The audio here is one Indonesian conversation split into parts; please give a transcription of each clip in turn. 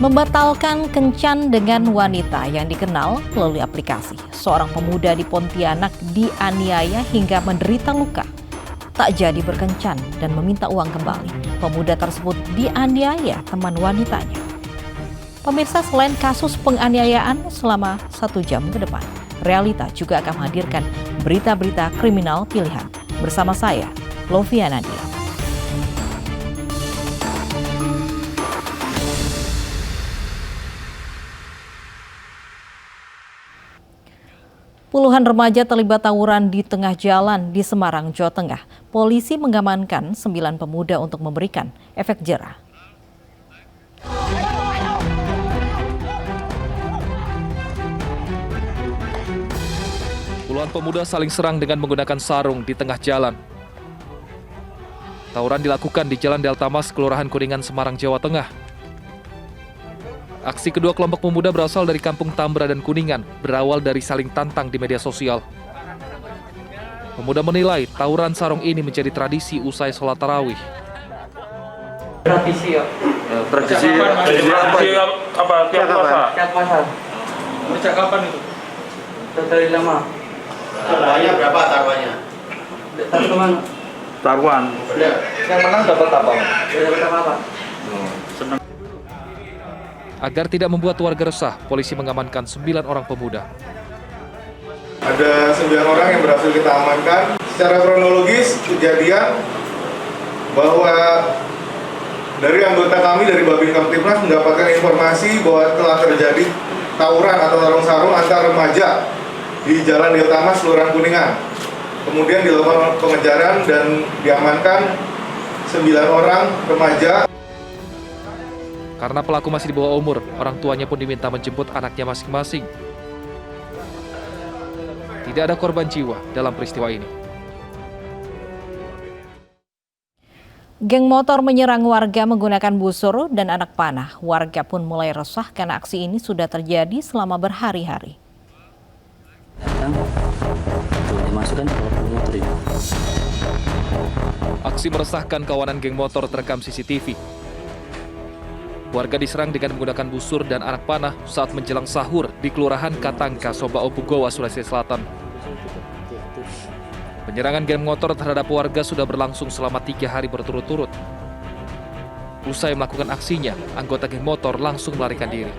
Membatalkan kencan dengan wanita yang dikenal melalui aplikasi. Seorang pemuda di Pontianak dianiaya hingga menderita luka. Tak jadi berkencan dan meminta uang kembali. Pemuda tersebut dianiaya teman wanitanya. Pemirsa, selain kasus penganiayaan selama 1 jam ke depan, Realita juga akan menghadirkan berita-berita kriminal pilihan. Bersama saya, Lovia Nadia. Puluhan remaja terlibat tawuran di tengah jalan di Semarang, Jawa Tengah. Polisi mengamankan 9 pemuda untuk memberikan efek jera. Puluhan pemuda saling serang dengan menggunakan sarung di tengah jalan. Tawuran dilakukan di Jalan Delta Mas, Kelurahan Kuningan, Semarang, Jawa Tengah. Aksi kedua kelompok pemuda berasal dari Kampung Tambra dan Kuningan, berawal dari saling tantang di media sosial. Pemuda menilai tawuran sarung ini menjadi tradisi usai sholat tarawih. Tradisi ya? Tradisi apa? Tiap puasa? Tiap puasa. Sejak kapan itu? Dari lama. Taruhannya berapa taruhannya? Teman. Taruhan. Yang menang dapat apa? Dapat apa? Senang. Agar tidak membuat warga resah, polisi mengamankan 9 orang pemuda. Ada 9 orang yang berhasil kita amankan. Secara kronologis kejadian bahwa dari anggota kami dari Babin Kamtibnas mendapatkan informasi bahwa telah terjadi tawuran atau sarung-sarung antar remaja di Jalan Delta Mas, Kelurahan Kuningan. Kemudian dilakukan pengejaran dan diamankan 9 orang remaja. Karena pelaku masih di bawah umur, orang tuanya pun diminta menjemput anaknya masing-masing. Tidak ada korban jiwa dalam peristiwa ini. Geng motor menyerang warga menggunakan busur dan anak panah. Warga pun mulai resah karena aksi ini sudah terjadi selama berhari-hari. Aksi meresahkan kawanan geng motor terekam CCTV. Warga diserang dengan menggunakan busur dan anak panah saat menjelang sahur di Kelurahan Katangka, Sobao, Pugowa, Sulawesi Selatan. Penyerangan geng motor terhadap warga sudah berlangsung selama 3 hari berturut-turut. Usai melakukan aksinya, anggota geng motor langsung melarikan diri.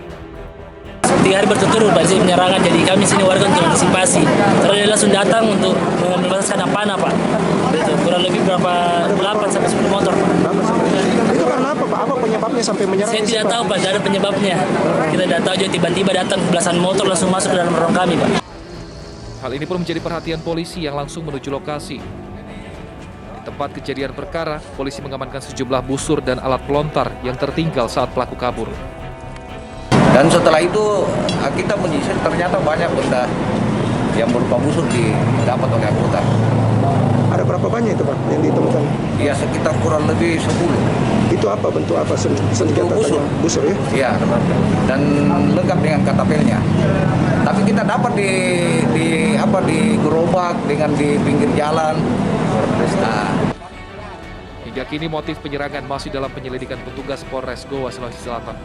3 hari berturut-turut banjir penyerangan, jadi kami sini warga untuk antisipasi. Terus dia langsung datang untuk membebaskan panah, Pak. Itu kurang lebih berapa 8-10 motor, Pak. Itu karena apa, Pak? Apa penyebabnya sampai menyerang? Saya tidak tahu, Pak. Tidak ada penyebabnya. Kita tidak tahu, jadi tiba-tiba datang belasan motor langsung masuk ke dalam ruang kami, Pak. Hal ini pun menjadi perhatian polisi yang langsung menuju lokasi. Di tempat kejadian perkara, polisi mengamankan sejumlah busur dan alat pelontar yang tertinggal saat pelaku kabur. Dan setelah itu kita menyisir, ternyata banyak benda yang berupa busur didapat oleh anggota. Ada berapa banyak itu, Pak, yang ditemukan? Ya sekitar kurang lebih 10. Itu apa, bentuk apa? Senjata Busur. Busur ya? Iya, dan lengkap dengan katapelnya. Tapi kita dapat di gerobak dengan di pinggir jalan. Nah. Hingga kini motif penyerangan masih dalam penyelidikan petugas Polres Goa, Sulawesi Selatan.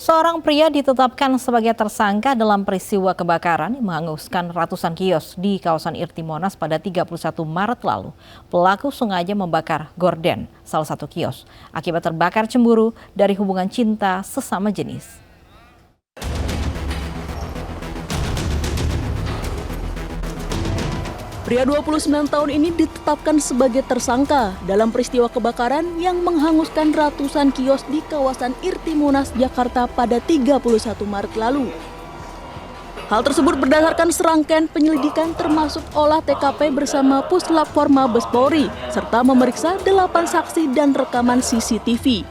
Seorang pria ditetapkan sebagai tersangka dalam peristiwa kebakaran yang menghanguskan ratusan kios di kawasan Irti Monas pada 31 Maret lalu. Pelaku sengaja membakar gorden salah satu kios akibat terbakar cemburu dari hubungan cinta sesama jenis. Pria 29 tahun ini ditetapkan sebagai tersangka dalam peristiwa kebakaran yang menghanguskan ratusan kios di kawasan Irti Monas, Jakarta pada 31 Maret lalu. Hal tersebut berdasarkan serangkaian penyelidikan termasuk olah TKP bersama Puslap Forma Mabes Polri serta memeriksa 8 saksi dan rekaman CCTV.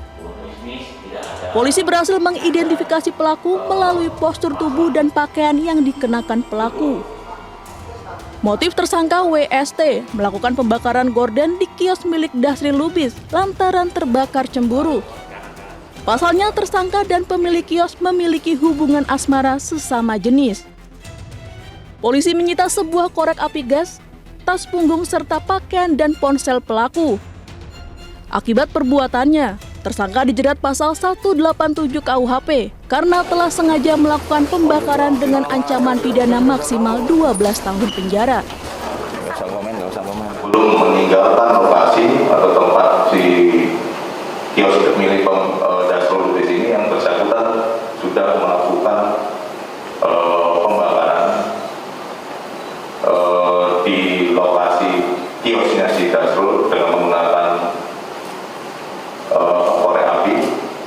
Polisi berhasil mengidentifikasi pelaku melalui postur tubuh dan pakaian yang dikenakan pelaku. Motif tersangka WST melakukan pembakaran gorden di kios milik Dasri Lubis lantaran terbakar cemburu. Pasalnya tersangka dan pemilik kios memiliki hubungan asmara sesama jenis. Polisi menyita sebuah korek api gas, tas punggung serta pakaian dan ponsel pelaku. Akibat perbuatannya, tersangka dijerat pasal 187 KUHP karena telah sengaja melakukan pembakaran dengan ancaman pidana maksimal 12 tahun penjara. Belum meninggalkan lokasi atau tempat si kios milik Dasrul di sini, yang bersangkutan sudah melakukan pembakaran di lokasi kiosnya si Dasrul dengan menggunakan korek api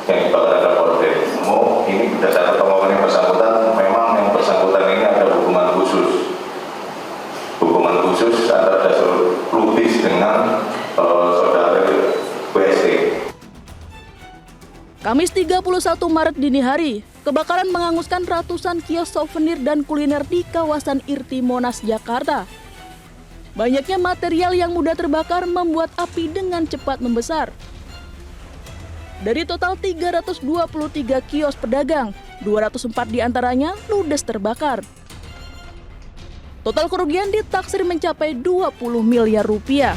yang dibakar ada korek. Ini berdasarkan pengakuan yang bersangkutan, memang yang bersangkutan ini ada hubungan khusus antara Dasrul Lubis dengan saudara WST. Kamis 31 Maret dini hari, kebakaran menghanguskan ratusan kios souvenir dan kuliner di kawasan Irti Monas, Jakarta. Banyaknya material yang mudah terbakar membuat api dengan cepat membesar. Dari total 323 kios pedagang, 204 diantaranya ludes terbakar. Total kerugian ditaksir mencapai 20 miliar rupiah.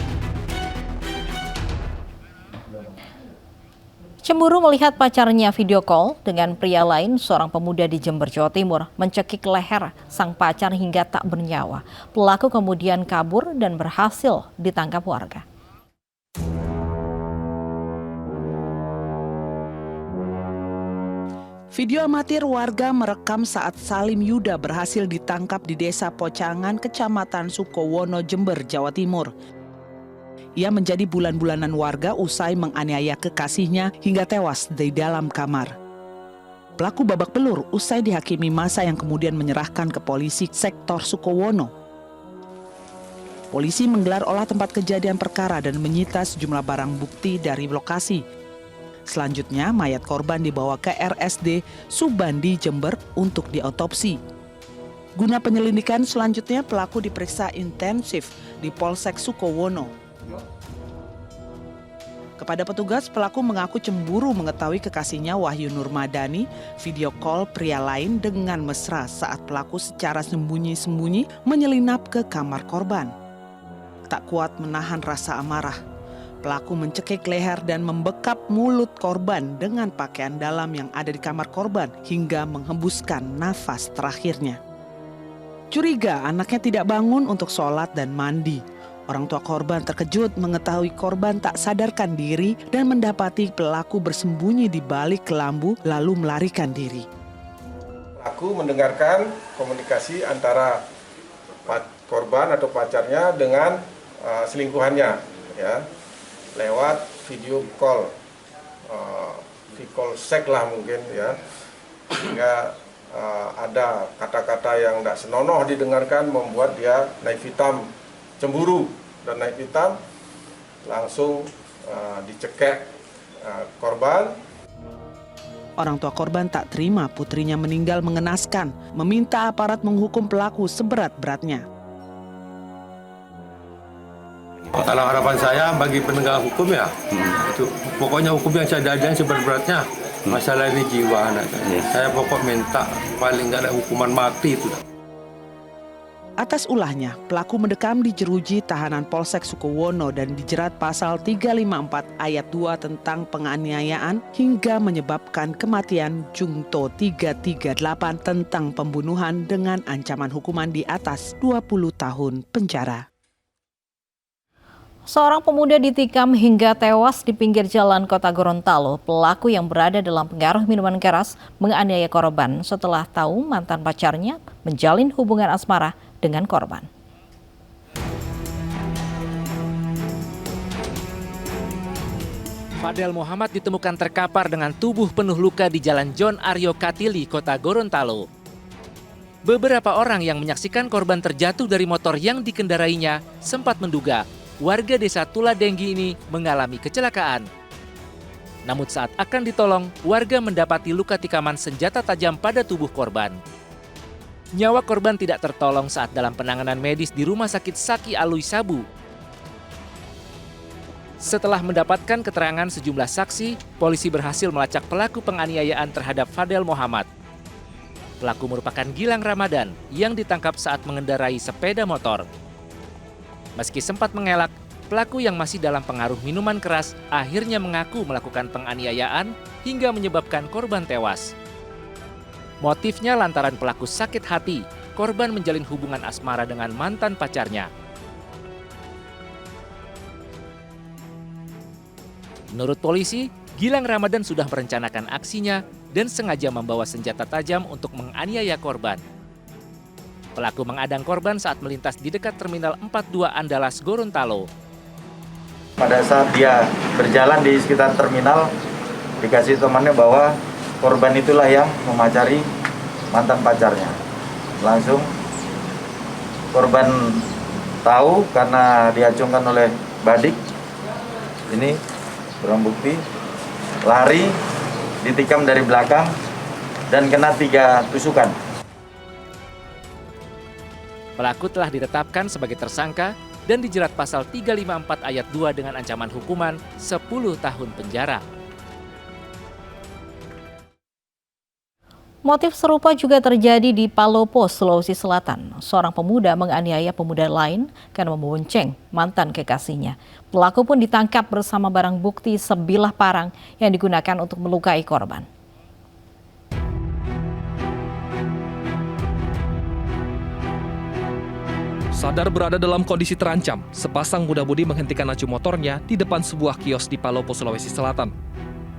Cemburu melihat pacarnya video call dengan pria lain, seorang pemuda di Jember, Jawa Timur mencekik leher sang pacar hingga tak bernyawa. Pelaku kemudian kabur dan berhasil ditangkap warga. Video amatir warga merekam saat Salim Yuda berhasil ditangkap di Desa Pocangan, Kecamatan Sukowono, Jember, Jawa Timur. Ia menjadi bulan-bulanan warga usai menganiaya kekasihnya hingga tewas di dalam kamar. Pelaku babak belur usai dihakimi massa yang kemudian menyerahkan ke polisi sektor Sukowono. Polisi menggelar olah tempat kejadian perkara dan menyita sejumlah barang bukti dari lokasi. Selanjutnya, mayat korban dibawa ke RSD Subandi, Jember untuk diotopsi. Guna penyelidikan selanjutnya, pelaku diperiksa intensif di Polsek Sukowono. Kepada petugas, pelaku mengaku cemburu mengetahui kekasihnya Wahyu Nurmadani video call pria lain dengan mesra saat pelaku secara sembunyi-sembunyi menyelinap ke kamar korban. Tak kuat menahan rasa amarah, pelaku mencekik leher dan membekap mulut korban dengan pakaian dalam yang ada di kamar korban hingga menghembuskan nafas terakhirnya. Curiga anaknya tidak bangun untuk sholat dan mandi. Orang tua korban terkejut mengetahui korban tak sadarkan diri dan mendapati pelaku bersembunyi di balik kelambu lalu melarikan diri. Pelaku mendengarkan komunikasi antara korban atau pacarnya dengan selingkuhannya, ya, lewat video call, seks lah mungkin, ya, sehingga ada kata-kata yang tidak senonoh didengarkan membuat dia naik hitam, cemburu dan naik hitam, langsung dicekek korban. Orang tua korban tak terima putrinya meninggal mengenaskan, meminta aparat menghukum pelaku seberat-beratnya. Kalau harapan saya bagi penegak hukum ya, itu pokoknya hukum yang seadil-adilnya seberat-beratnya. Masalah ini jiwa anak saya. Saya pokok minta paling nggak ada hukuman mati itu. Atas ulahnya, pelaku mendekam di jeruji tahanan Polsek Sukowono dan dijerat pasal 354 ayat 2 tentang penganiayaan hingga menyebabkan kematian Jungto 338 tentang pembunuhan dengan ancaman hukuman di atas 20 tahun penjara. Seorang pemuda ditikam hingga tewas di pinggir jalan Kota Gorontalo. Pelaku yang berada dalam pengaruh minuman keras menganiaya korban setelah tahu mantan pacarnya menjalin hubungan asmara dengan korban. Fadel Muhammad ditemukan terkapar dengan tubuh penuh luka di Jalan John Aryo Katili, Kota Gorontalo. Beberapa orang yang menyaksikan korban terjatuh dari motor yang dikendarainya sempat menduga warga desa Tuladenggi ini mengalami kecelakaan. Namun saat akan ditolong, warga mendapati luka tikaman senjata tajam pada tubuh korban. Nyawa korban tidak tertolong saat dalam penanganan medis di Rumah Sakit Saki Alui Sabu. Setelah mendapatkan keterangan sejumlah saksi, polisi berhasil melacak pelaku penganiayaan terhadap Fadel Muhammad. Pelaku merupakan Gilang Ramadan yang ditangkap saat mengendarai sepeda motor. Meski sempat mengelak, pelaku yang masih dalam pengaruh minuman keras akhirnya mengaku melakukan penganiayaan hingga menyebabkan korban tewas. Motifnya lantaran pelaku sakit hati, korban menjalin hubungan asmara dengan mantan pacarnya. Menurut polisi, Gilang Ramadan sudah merencanakan aksinya dan sengaja membawa senjata tajam untuk menganiaya korban. Pelaku mengadang korban saat melintas di dekat Terminal 42 Andalas, Gorontalo. Pada saat dia berjalan di sekitar terminal, dikasih temannya bahwa korban itulah yang memacari mantan pacarnya. Langsung korban tahu karena diacungkan oleh Badik. Ini barang bukti, lari, ditikam dari belakang, dan kena 3 tusukan. Pelaku telah ditetapkan sebagai tersangka dan dijerat pasal 354 ayat 2 dengan ancaman hukuman 10 tahun penjara. Motif serupa juga terjadi di Palopo, Sulawesi Selatan. Seorang pemuda menganiaya pemuda lain karena membonceng mantan kekasihnya. Pelaku pun ditangkap bersama barang bukti sebilah parang yang digunakan untuk melukai korban. Sadar berada dalam kondisi terancam, sepasang muda-mudi menghentikan laju motornya di depan sebuah kios di Palopo, Sulawesi Selatan.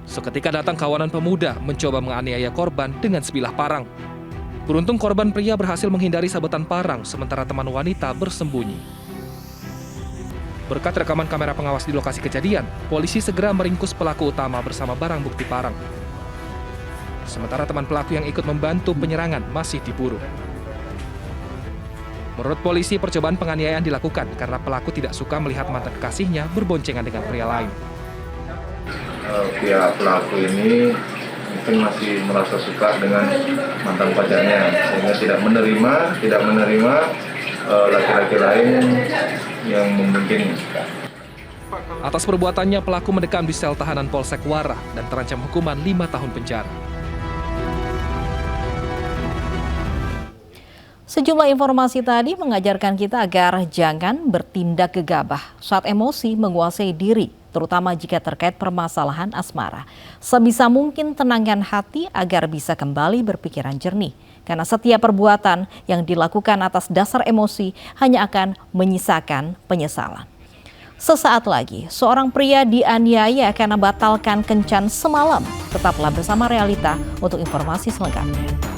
Seketika datang kawanan pemuda mencoba menganiaya korban dengan sebilah parang. Beruntung korban pria berhasil menghindari sabetan parang, sementara teman wanita bersembunyi. Berkat rekaman kamera pengawas di lokasi kejadian, polisi segera meringkus pelaku utama bersama barang bukti parang. Sementara teman pelaku yang ikut membantu penyerangan masih diburu. Menurut polisi, percobaan penganiayaan dilakukan karena pelaku tidak suka melihat mantan kekasihnya berboncengan dengan pria lain. Pihak pelaku ini mungkin masih merasa suka dengan mantan pacarnya, sehingga tidak menerima laki-laki lain yang mungkin. Atas perbuatannya, pelaku mendekam di sel tahanan Polsek Warah dan terancam hukuman 5 tahun penjara. Sejumlah informasi tadi mengajarkan kita agar jangan bertindak gegabah saat emosi menguasai diri, terutama jika terkait permasalahan asmara. Sebisa mungkin tenangkan hati agar bisa kembali berpikiran jernih. Karena setiap perbuatan yang dilakukan atas dasar emosi hanya akan menyisakan penyesalan. Sesaat lagi, seorang pria dianiaya karena batalkan kencan semalam. Tetaplah bersama Realita untuk informasi selengkapnya.